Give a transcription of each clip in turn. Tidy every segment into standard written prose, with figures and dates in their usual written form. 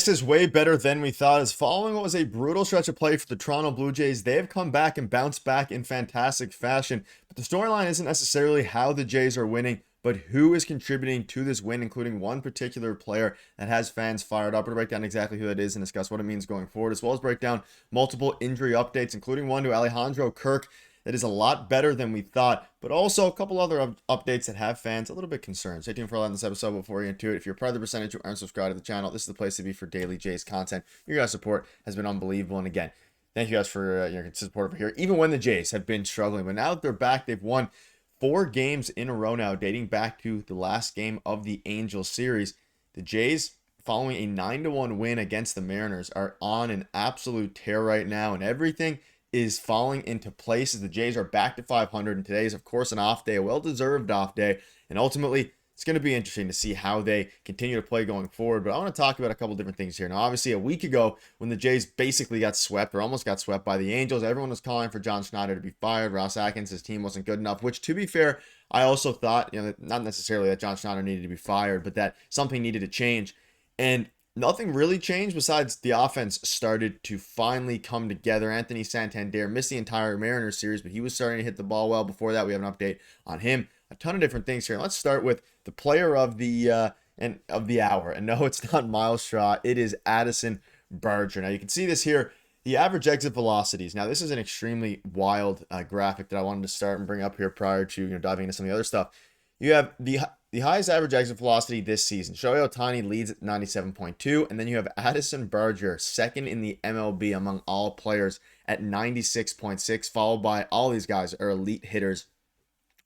This is way better than we thought. As following what was a brutal stretch of play for the Toronto Blue Jays, they have come back and bounced back in fantastic fashion. But the storyline isn't necessarily how the Jays are winning, but who is contributing to this win, including one particular player that has fans fired up. We're going to break down exactly who that is and discuss what it means going forward, as well as break down multiple injury updates, including one to Alejandro Kirk that is a lot better than we thought, but also a couple other updates that have fans a little bit concerned. Stay tuned for a lot in this episode. Before we get into it, if you're part of the percentage who aren't subscribed to the channel, this is the place to be for daily Jays content. Your guys' support has been unbelievable, and again, thank you guys for your support over here, even when the Jays have been struggling. But now that they're back, they've won 4 games in a row now, dating back to the last game of the Angels series. The Jays, following a 9-1 win against the Mariners, are on an absolute tear right now, and everything is falling into place as the Jays are back to 500, and today is, of course, an off day, a well-deserved off day, and ultimately, it's going to be interesting to see how they continue to play going forward. But I want to talk about a couple different things here. Now, obviously, a week ago, when the Jays basically got swept, or almost got swept by the Angels, everyone was calling for John Schneider to be fired. Ross Atkins, his team wasn't good enough, which, to be fair, I also thought, not necessarily that John Schneider needed to be fired, but that something needed to change. And nothing really changed besides the offense started to finally come together. Anthony Santander missed the entire Mariners series, but he was starting to hit the ball well. Before that, we have an update on him. A ton of different things here. Let's start with the player of the hour. And no, it's not Miles Straw. It is Addison Barger. Now, you can see this here. The average exit velocities. Now, this is an extremely wild graphic that I wanted to start and bring up here prior to diving into some of the other stuff. You have the highest average exit velocity this season. Shohei Ohtani leads at 97.2, and then you have Addison Barger, second in the MLB among all players at 96.6, followed by all these guys are elite hitters,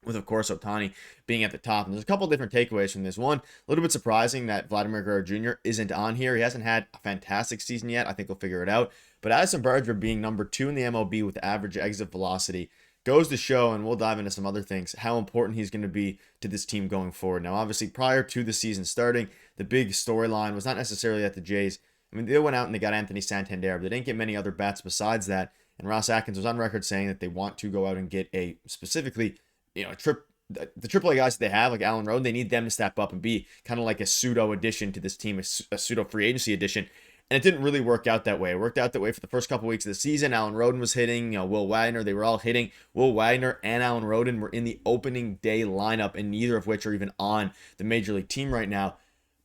with, of course, Ohtani being at the top. And there's a couple different takeaways from this. One, a little bit surprising that Vladimir Guerrero Jr. isn't on here. He hasn't had a fantastic season yet. I think we'll figure it out. But Addison Barger being number 2 in the MLB with average exit velocity goes to show, and we'll dive into some other things, how important he's going to be to this team going forward. Now, obviously, prior to the season starting, the big storyline was not necessarily that the Jays, they went out and they got Anthony Santander, but they didn't get many other bats besides that. And Ross Atkins was on record saying that they want to go out and get the AAA guys that they have, like Allen Roden, they need them to step up and be kind of like a pseudo addition to this team, a pseudo free agency addition. And it didn't really work out that way. It worked out that way for the first couple weeks of the season. Allen Roden was hitting, Will Wagner, they were all hitting. Will Wagner and Allen Roden were in the opening day lineup, and neither of which are even on the major league team right now.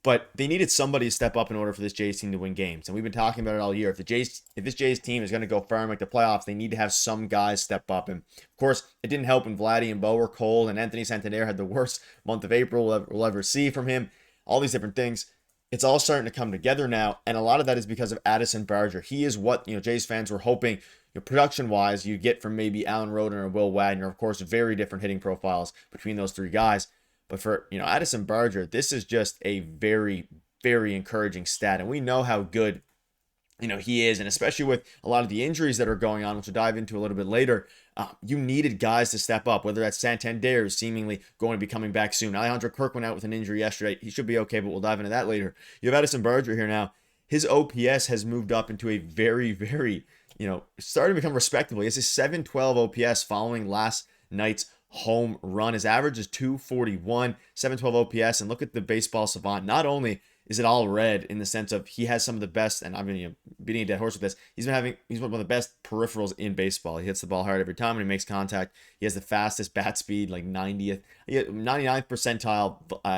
But they needed somebody to step up in order for this Jays team to win games. And we've been talking about it all year. If this Jays team is going to go far and make the playoffs, they need to have some guys step up. And of course, it didn't help when Vladdy and Bo were cold, and Anthony Santander had the worst month of April we'll ever see from him. All these different things. It's all starting to come together now, and a lot of that is because of Addison Barger. He is what Jays fans were hoping, production-wise, you get from maybe Allen Roden or Will Wagner. Of course, very different hitting profiles between those three guys. But for Addison Barger, this is just a very, very encouraging stat, and we know how good he is, and especially with a lot of the injuries that are going on, which we'll dive into a little bit later. You needed guys to step up, whether that's Santander, who's seemingly going to be coming back soon. Alejandro Kirk went out with an injury yesterday. He should be okay, but we'll dive into that later. You have Addison Barger here now. His OPS has moved up into a very, very, starting to become respectable. He has a 712 OPS following last night's home run. His average is 241, 712 OPS, and look at the baseball savant. Not only is it all red in the sense of he has some of the best, and I've been beating a dead horse with this, he's one of the best peripherals in baseball. He hits the ball hard every time when he makes contact. He has the fastest bat speed, like 99th percentile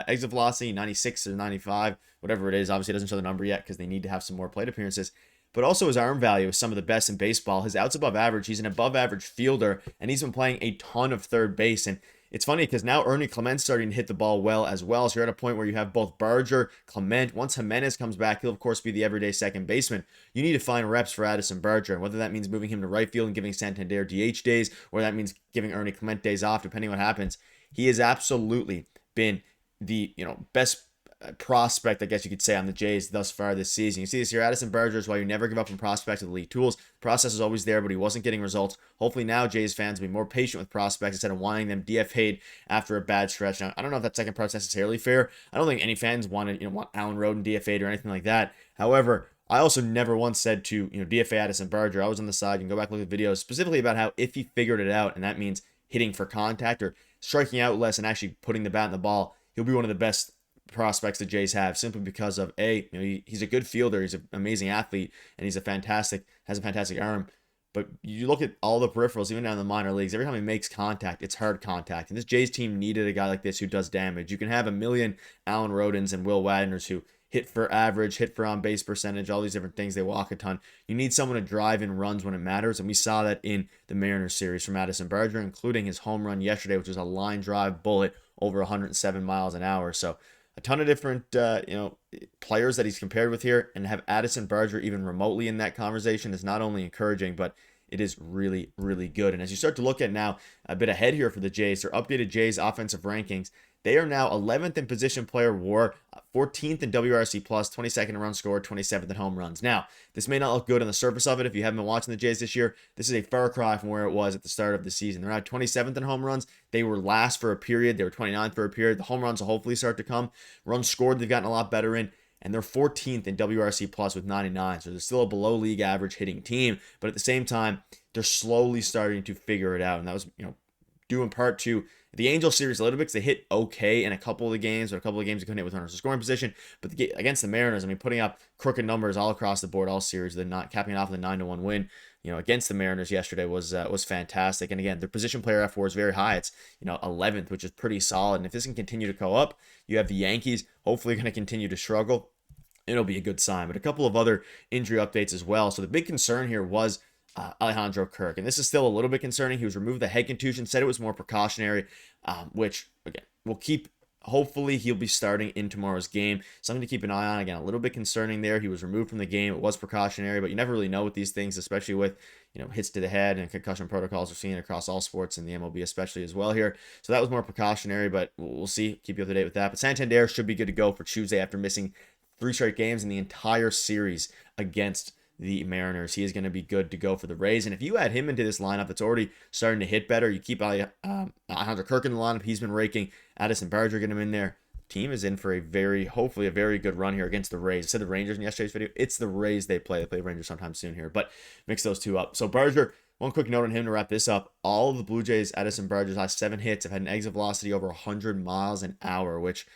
exit velocity, 96 or 95, whatever it is. Obviously, it doesn't show the number yet because they need to have some more plate appearances. But also his arm value is some of the best in baseball. His outs above average. He's an above average fielder, and he's been playing a ton of third base. And it's funny because now Ernie Clement's starting to hit the ball well as well. So you're at a point where you have both Barger, Clement. Once Jimenez comes back, he'll of course be the everyday second baseman. You need to find reps for Addison Barger, and whether that means moving him to right field and giving Santander DH days, or that means giving Ernie Clement days off, depending on what happens. He has absolutely been the best prospect, I guess you could say, on the Jays thus far this season. You see this here, Addison Barger is why you never give up on prospects with elite tools. The process is always there, but he wasn't getting results. Hopefully now Jays fans will be more patient with prospects instead of wanting them DFA'd after a bad stretch. Now, I don't know if that second part's necessarily fair. I don't think any fans want Allen Roden DFA'd or anything like that. However, I also never once said to DFA Addison Barger. I was on the side. You can go back and look at videos specifically about how if he figured it out, and that means hitting for contact or striking out less and actually putting the bat in the ball, he'll be one of the best prospects the Jays have simply because of he's a good fielder, he's an amazing athlete, and has a fantastic arm. But you look at all the peripherals, even down in the minor leagues, every time he makes contact, it's hard contact. And this Jays team needed a guy like this who does damage. You can have a million Allen Rodens and Will Wagner's who hit for average, hit for on-base percentage, all these different things. They walk a ton. You need someone to drive in runs when it matters, and we saw that in the Mariners series from Madison Berger, including his home run yesterday, which was a line drive bullet over 107 miles an hour. So a ton of different players that he's compared with here, and have Addison Berger even remotely in that conversation is not only encouraging, but it is really, really good. And as you start to look at now a bit ahead here for the Jays, their updated Jays offensive rankings, they are now 11th in position player WAR, 14th in WRC plus, 22nd in runs scored, 27th in home runs. Now, this may not look good on the surface of it if you haven't been watching the Jays this year. This is a far cry from where it was at the start of the season. They're now 27th in home runs. They were last for a period. They were 29th for a period. The home runs will hopefully start to come. Runs scored, they've gotten a lot better in. And they're 14th in WRC plus with 99. So they're still a below league average hitting team. But at the same time, they're slowly starting to figure it out. And that was, due in part to the Angels series a little bit, because they hit okay in a couple of the games, or a couple of games they couldn't hit with runners in scoring position. But against the Mariners, putting up crooked numbers all across the board all series, they're not capping it off with a 9-1 win. Against the Mariners yesterday was fantastic. And again, their position player F4 is very high. It's 11th, which is pretty solid. And if this can continue to go up, you have the Yankees hopefully going to continue to struggle. It'll be a good sign. But a couple of other injury updates as well. So the big concern here was Alejandro Kirk. And this is still a little bit concerning. He was removed with a head contusion, said it was more precautionary, which, again, we'll keep. Hopefully, he'll be starting in tomorrow's game. Something to keep an eye on. Again, a little bit concerning there. He was removed from the game. It was precautionary, but you never really know with these things, especially with hits to the head and concussion protocols we're seeing across all sports and the MLB especially as well here. So that was more precautionary, but we'll see. Keep you up to date with that. But Santander should be good to go for Tuesday after missing 3 straight games in the entire series against the Mariners. He is going to be good to go for the Rays. And if you add him into this lineup that's already starting to hit better, you keep Alejandro Kirk in the lineup. He's been raking. Addison Berger, get him in there. Team is in for hopefully a very good run here against the Rays. I said the Rangers in yesterday's video. It's the Rays they play. They play the Rangers sometime soon here, but mix those two up. So Berger, one quick note on him to wrap this up. All of the Blue Jays, Addison Berger's last 7 hits have had an exit velocity over 100 miles an hour, which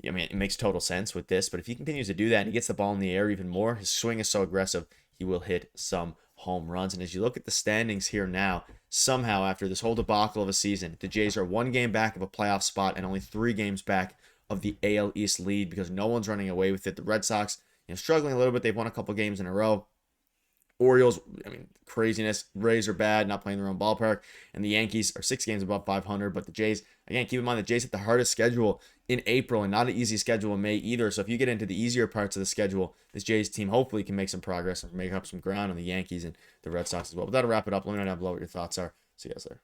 it makes total sense with this, but if he continues to do that and he gets the ball in the air even more, his swing is so aggressive, he will hit some home runs. And as you look at the standings here now, somehow after this whole debacle of a season, the Jays are 1 game back of a playoff spot and only 3 games back of the AL East lead because no one's running away with it. The Red Sox, struggling a little bit. They've won a couple games in a row. Orioles, craziness. Rays are bad, not playing their own ballpark. And the Yankees are 6 games above 500. But the Jays, again, keep in mind the Jays hit the hardest schedule in April and not an easy schedule in May either. So if you get into the easier parts of the schedule, this Jays team hopefully can make some progress and make up some ground on the Yankees and the Red Sox as well. But that'll wrap it up. Let me know down below what your thoughts are. See you guys later.